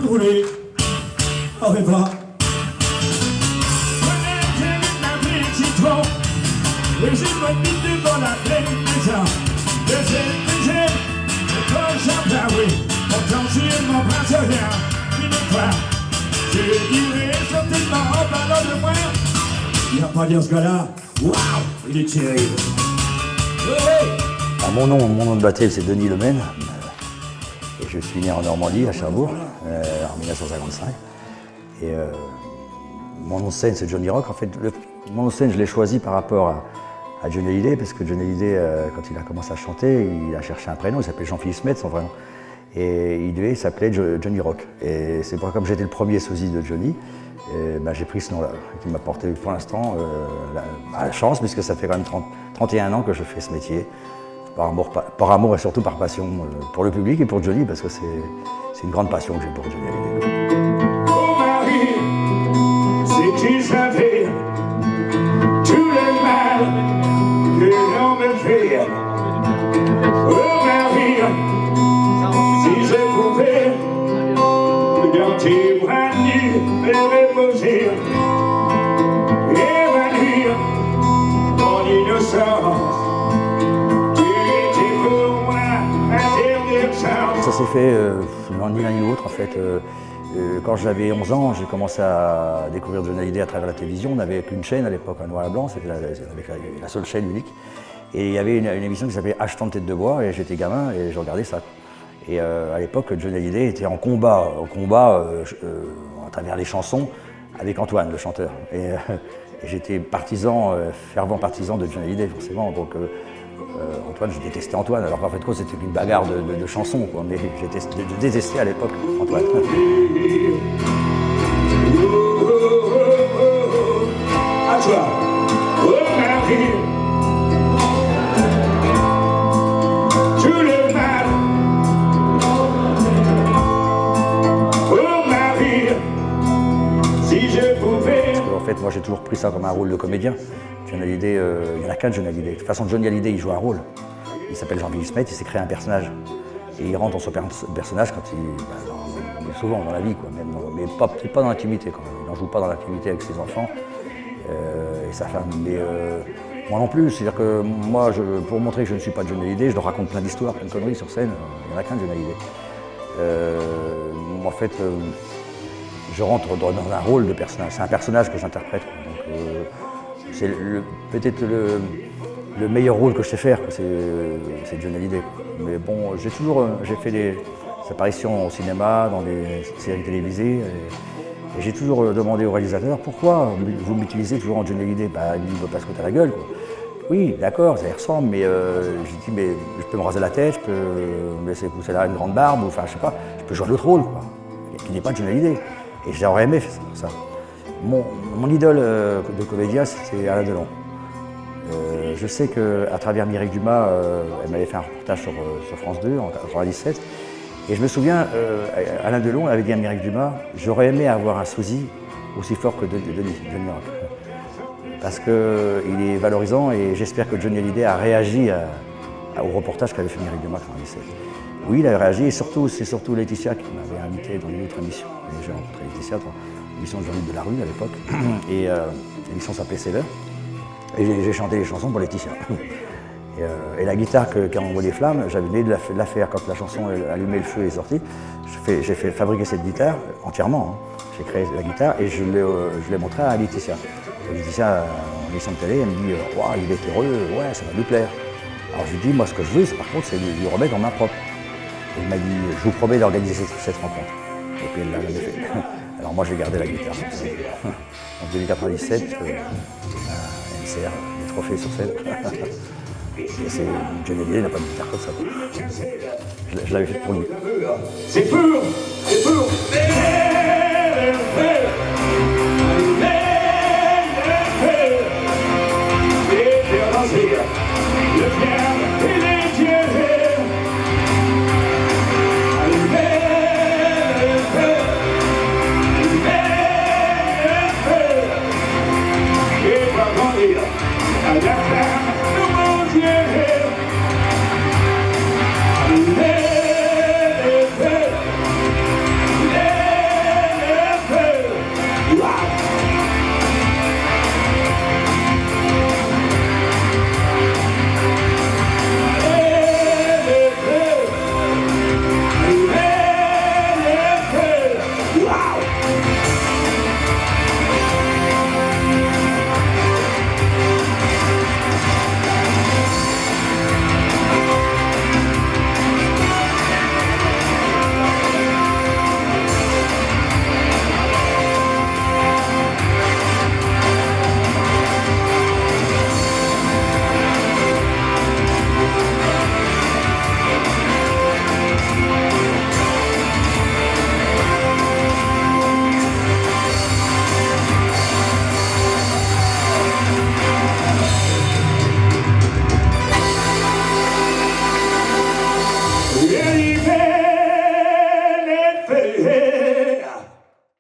brûler. Au revoir. Et j'ai pas mis devant la pleine maison. Deuxième, quand j'entends, oui, pourtant j'ai mon partenaire, une fois, je dirais certainement en parlant de moi. Il n'a pas dire ce gars-là, waouh, il est terrible. Alors, mon nom de baptême c'est Denis Lemaine. Et je suis né en Normandie, à Cherbourg, en 1955. Et mon nom de scène c'est Johnny Rock. En fait, mon nom de scène je l'ai choisi par rapport à Johnny Hallyday, parce que Johnny Hallyday, quand il a commencé à chanter, il a cherché un prénom, il s'appelait Jean-Philippe Smet, son vrai nom. Et il s'appelait Johnny Rock. Et c'est pour comme j'étais le premier sosie de Johnny, j'ai pris ce nom-là, qui m'a porté pour l'instant la chance, puisque ça fait quand même 31 ans que je fais ce métier, par amour et surtout par passion pour le public et pour Johnny, parce que c'est une grande passion que j'ai pour Johnny Hallyday. Oh Marie, si tu savais tout le mal que l'on me fait. Oh Marie, si je pouvais dans tes bras nus me reposer, évanouir mon innocence, tu étais pour moi ma dernière chance. Ça s'est fait ni l'un ni l'autre en fait. Quand j'avais 11 ans, j'ai commencé à découvrir Johnny Hallyday à travers la télévision. On n'avait qu'une chaîne à l'époque, en noir et blanc, c'était la seule chaîne unique. Et il y avait une émission qui s'appelait Achetant de tête de bois, et j'étais gamin et je regardais ça. Et à l'époque, Johnny Hallyday était en combat à travers les chansons avec Antoine, le chanteur. Et j'étais fervent partisan de Johnny Hallyday, forcément. Donc Antoine, je détestais Antoine, alors qu'en fait, c'était une bagarre de chansons, quoi. Mais je détestais à l'époque Antoine. À toi, oh Marie, tout le mal. Oh Marie, si je pouvais. En fait, moi j'ai toujours pris ça comme un rôle de comédien. Johnny Hallyday, il y en a qu'un Johnny Hallyday. De toute façon, Johnny Hallyday, il joue un rôle. Il s'appelle Jean-Philippe Smet, il s'est créé un personnage. Et il rentre dans son personnage quand souvent dans la vie, quoi, même, mais peut-être pas dans l'intimité quand même. Il n'en joue pas dans l'intimité avec ses enfants et sa femme. Mais moi non plus, c'est-à-dire que moi, pour montrer que je ne suis pas Johnny Hallyday, je leur raconte plein d'histoires, plein de conneries sur scène. Il n'y en a qu'un Johnny Hallyday. En fait, je rentre dans un rôle de personnage. C'est un personnage que j'interprète. C'est peut-être le meilleur rôle que je sais faire, c'est Johnny Hallyday. Mais bon, j'ai fait des apparitions au cinéma, dans des séries télévisées, et j'ai toujours demandé au réalisateur pourquoi vous m'utilisez toujours en Johnny Hallyday. Il me dit parce que t'as la gueule, quoi. Oui, d'accord, ça y ressemble, mais j'ai dit mais je peux me raser la tête, je peux me laisser pousser là une grande barbe, ou enfin je sais pas, je peux jouer un autre rôle, quoi, qui n'est pas Johnny Hallyday. Et j'aurais aimé faire ça. Mon idole de comédien, c'était Alain Delon. Je sais qu'à travers Mireille Dumas, elle m'avait fait un reportage sur France 2 en 1997. Et je me souviens, Alain Delon avait dit à Mireille Dumas, j'aurais aimé avoir un sosie aussi fort que Johnny Rock. Parce qu'il est valorisant et j'espère que Johnny Hallyday a réagi au reportage qu'avait fait Mireille Dumas en 1997. Oui, il a réagi et c'est surtout Laetitia qui m'avait invité dans une autre émission. J'ai rencontré Laetitia dans l'émission de Jean-Luc Delarue à l'époque. Et l'émission s'appelait C'est l'heure. Et j'ai chanté les chansons pour Laetitia. Et la guitare qui a envoyé les flammes, j'avais l'idée de la faire quand la chanson Allumer le feu est sortie. J'ai fait fabriquer cette guitare entièrement. Hein. J'ai créé la guitare et je l'ai montrée à Laetitia. Et Laetitia, en émission de télé, elle me dit wow, il est heureux, ouais, ça va lui plaire. Alors je lui dis moi ce que je veux, par contre, c'est lui remettre en main propre. Et il m'a dit je vous promets d'organiser cette rencontre. Et puis elle l'a jamais fait. Alors moi j'ai gardé la guitare. En 2097, MCR, des trophées sur scène. Johnny Hallyday n'a pas de guitare comme ça. Je l'avais fait pour lui. C'est pour, c'est pour. Yeah, you can.